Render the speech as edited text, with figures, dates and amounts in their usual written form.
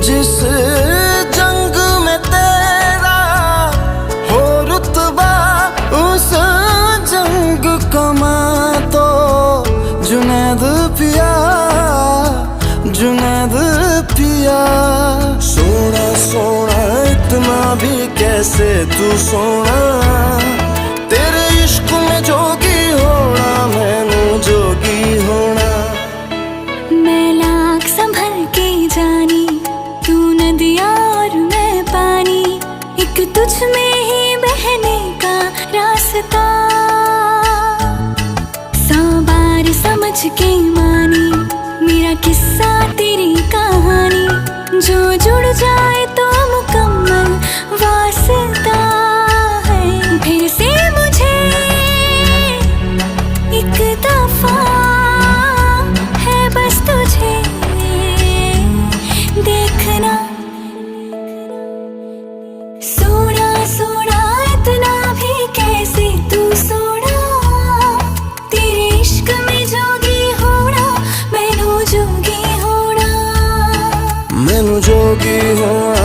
जिस जंग में तेरा हो रुतबा, उस जंग कमा तो जुनैद पिया, जुनैद पिया। सोना सोना इतना भी कैसे तू सोना, तेरे इश्क में जोगी होना, मैनू जोगी होना। मैं लाख संभल के जानी, तू नदिया और मैं पानी, एक तुझ में ही बहने का रास्ता। 100 बार समझ के मानी मेरा किस्सा तेरी कहानी, जो जुड़ जाए तो मुकम्मल वास्ता है। फिर से मुझे एक दफा है बस तुझे देखना। सोना सोना इतना भी कैसे तू सोना, तेरे इश्क में जोगी होना, मैनू जोगी होना, मैनू जोगी होना,